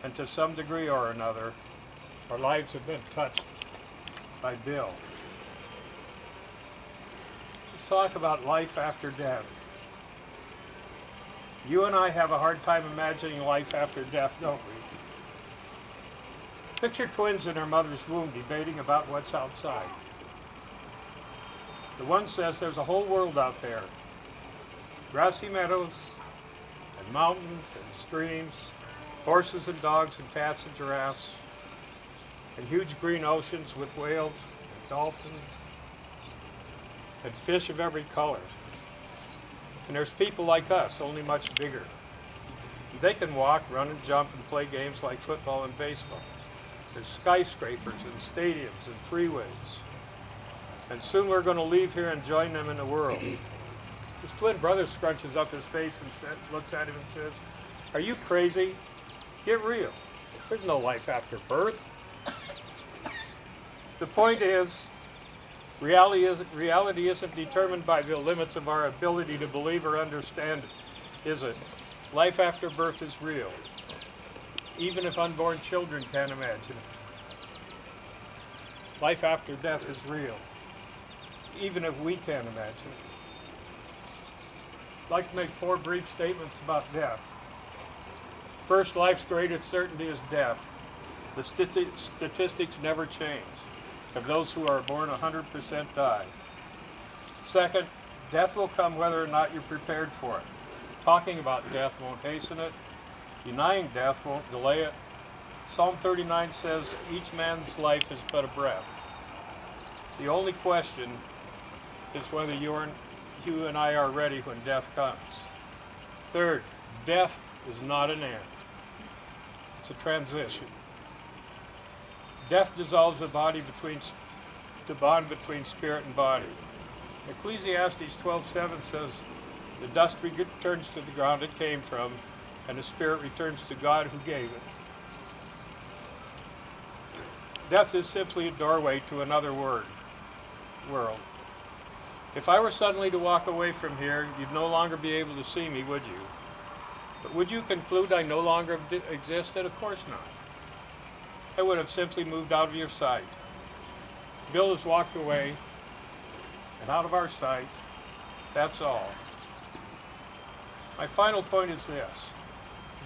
and to some degree or another, our lives have been touched by Bill. Let's talk about life after death. You and I have a hard time imagining life after death, don't we? Picture twins in their mother's womb debating about what's outside. The one says there's a whole world out there. Grassy meadows and mountains and streams, horses and dogs and cats and giraffes, and huge green oceans with whales and dolphins and fish of every color. And there's people like us, only much bigger. They can walk, run and jump and play games like football and baseball. There's skyscrapers and stadiums and freeways. And soon we're going to leave here and join them in the world. His twin brother scrunches up his face and looks at him and says, "Are you crazy? Get real. There's no life after birth." The point is, reality isn't determined by the limits of our ability to believe or understand it, is it? Life after birth is real, even if unborn children can't imagine it. Life after death is real, even if we can't imagine it. I'd like to make 4 brief statements about death. First, life's greatest certainty is death. The statistics never change. Of those who are born, 100% die. Second, death will come whether or not you're prepared for it. Talking about death won't hasten it. Denying death won't delay it. Psalm 39 says, each man's life is but a breath. The only question is whether you and I are ready when death comes. Third, death is not an end. It's a transition. Death dissolves the bond between spirit and body. Ecclesiastes 12:7 says, the dust returns to the ground it came from, and the spirit returns to God who gave it. Death is simply a doorway to another world. If I were suddenly to walk away from here, you'd no longer be able to see me, would you? But would you conclude I no longer existed? Of course not. I would have simply moved out of your sight. Bill has walked away, and out of our sight, that's all. My final point is this.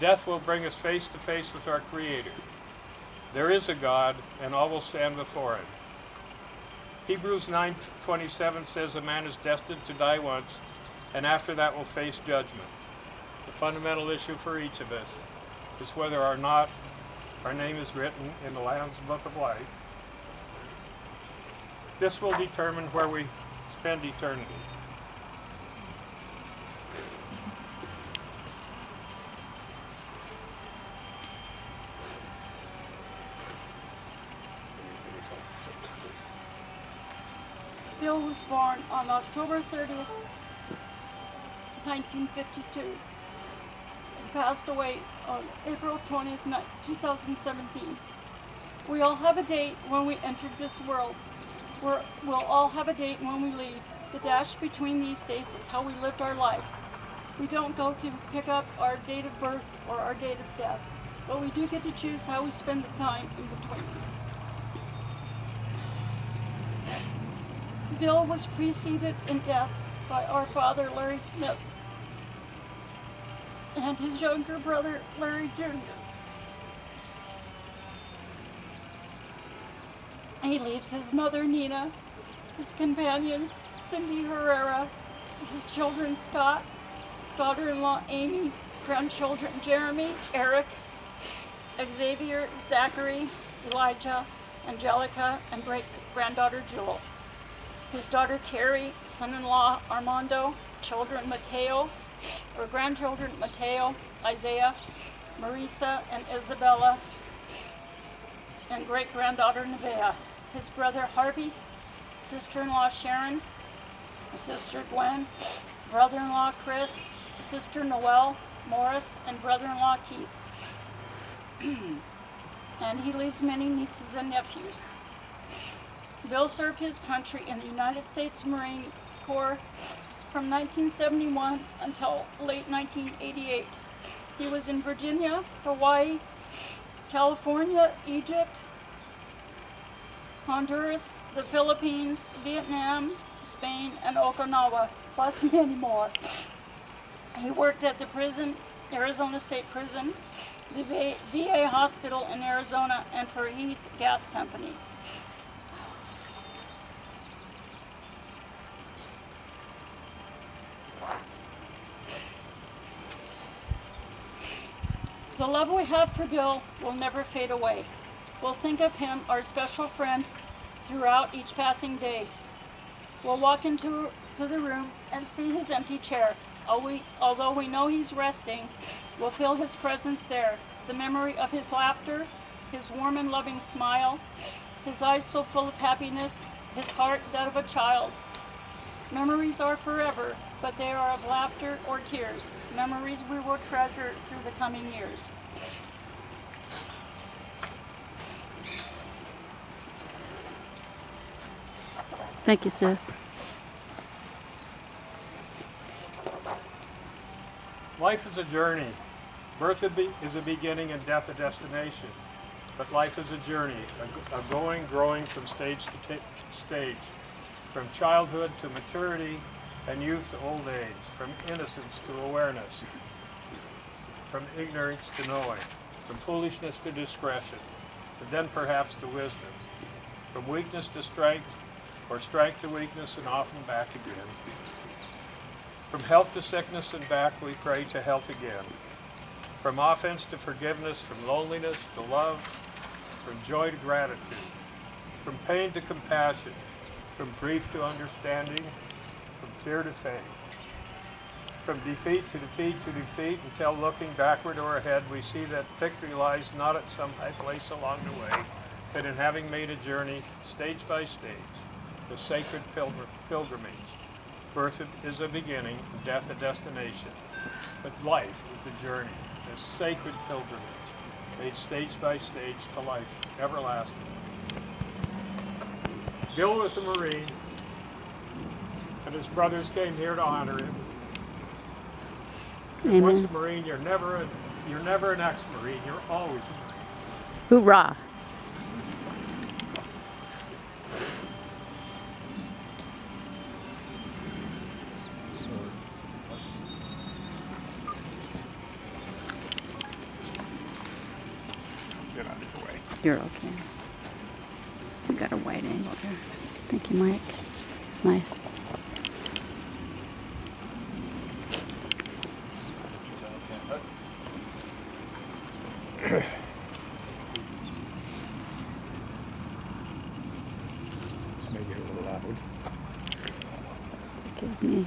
Death will bring us face to face with our Creator. There is a God, and all will stand before Him. Hebrews 9:27 says a man is destined to die once, and after that will face judgment. The fundamental issue for each of us is whether or not our name is written in the Lamb's Book of Life. This will determine where we spend eternity. Bill was born on October 30th, 1952. Passed away on April 20th, 2017. We all have a date when we entered this world. We'll all have a date when we leave. The dash between these dates is how we lived our life. We don't go to pick up our date of birth or our date of death, but we do get to choose how we spend the time in between. Bill was preceded in death by our father, Larry Smith, and his younger brother, Larry Jr. He leaves his mother, Nina, his companions, Cindy Herrera, his children, Scott, daughter-in-law, Amy, grandchildren, Jeremy, Eric, Xavier, Zachary, Elijah, Angelica, and great-granddaughter, Jewel. His daughter, Carrie, son-in-law, Armando, children, Mateo, or grandchildren, Mateo, Isaiah, Marisa, and Isabella, and great-granddaughter, Nevaeh. His brother, Harvey, sister-in-law, Sharon, sister, Gwen, brother-in-law, Chris, sister, Noel, Morris, and brother-in-law, Keith. And he leaves many nieces and nephews. Bill served his country in the United States Marine Corps from 1971 until late 1988. He was in Virginia, Hawaii, California, Egypt, Honduras, the Philippines, Vietnam, Spain, and Okinawa, plus many more. He worked at the prison, Arizona State Prison, the VA hospital in Arizona, and for Heath Gas Company. The love we have for Bill will never fade away. We'll think of him, our special friend, throughout each passing day. We'll walk into the room and see his empty chair. Although we know he's resting, we'll feel his presence there. The memory of his laughter, his warm and loving smile, his eyes so full of happiness, his heart that of a child. Memories are forever, but they are of laughter or tears. Memories we will treasure through the coming years. Thank you, sis. Life is a journey. Birth is a beginning and death a destination. But life is a journey, a going, growing from stage to stage, from childhood to maturity and youth to old age, from innocence to awareness, from ignorance to knowing, from foolishness to discretion, and then perhaps to wisdom, from weakness to strength, or strength to weakness, and often back again. From health to sickness and back, we pray to health again. From offense to forgiveness, from loneliness to love, from joy to gratitude, from pain to compassion, from grief to understanding, from fear to faith, from defeat to defeat to defeat, until looking backward or ahead, we see that victory lies not at some high place along the way, but in having made a journey stage by stage, the sacred pilgrimage. Birth is a beginning, death a destination, but life is a journey, a sacred pilgrimage, made stage by stage to life everlasting. Bill was a Marine, and his brothers came here to honor him. Amen. Once a Marine, you're never an ex-Marine. You're always a Marine. Hoorah. Get out of the way. You're okay. We got a wide angle there. Thank you, Mike. It's nice. Maybe a little loud. Excuse me.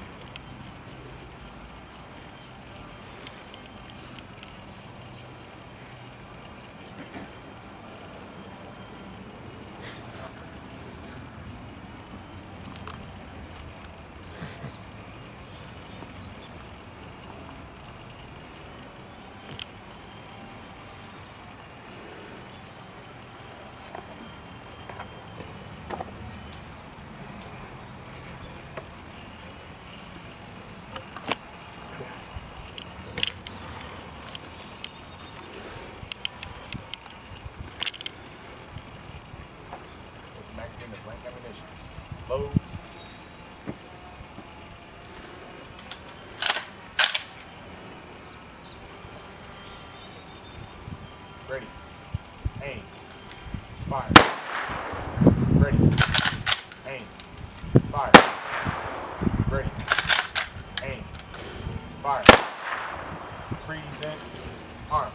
Magazine of blank ammunition. Load. Ready. Aim. Fire. Ready. Aim. Fire. Ready. Aim. Fire. Present. Arm.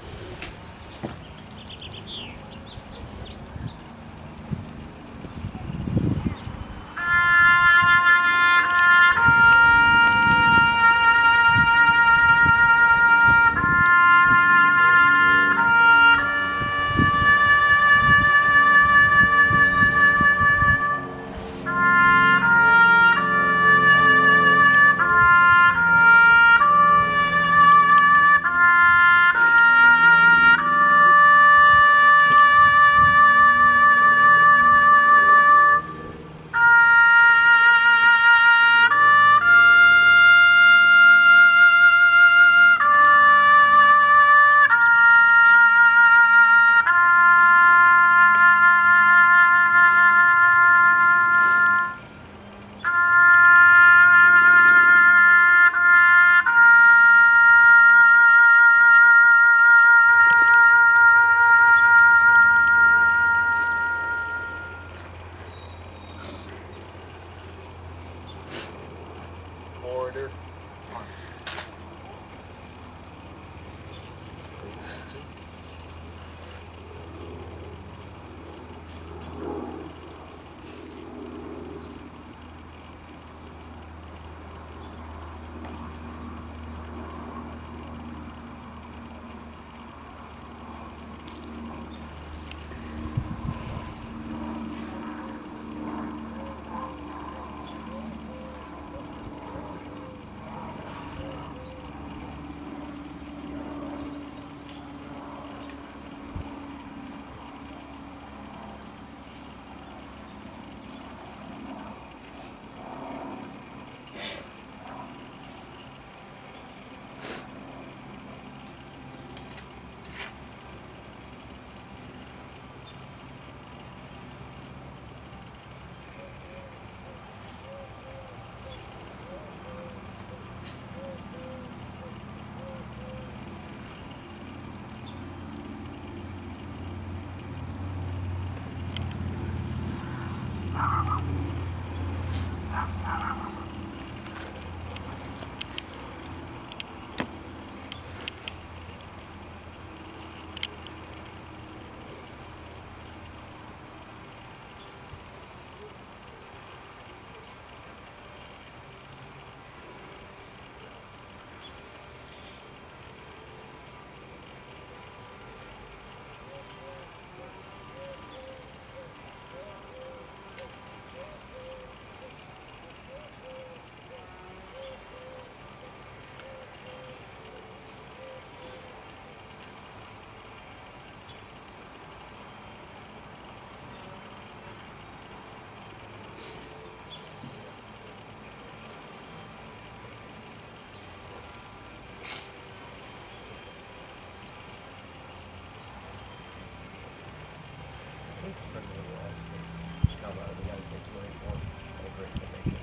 President of the United States, come out of the United States Marine Corps, and a great nation.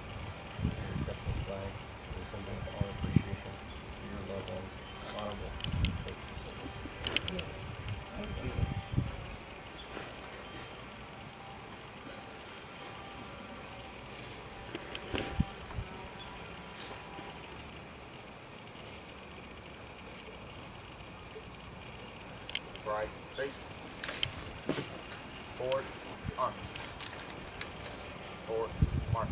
You accept this flag as a symbol of our appreciation for your loved ones. Honorable. Thank you so much. Thank you. Right, face. Forward, arms. Forward, march.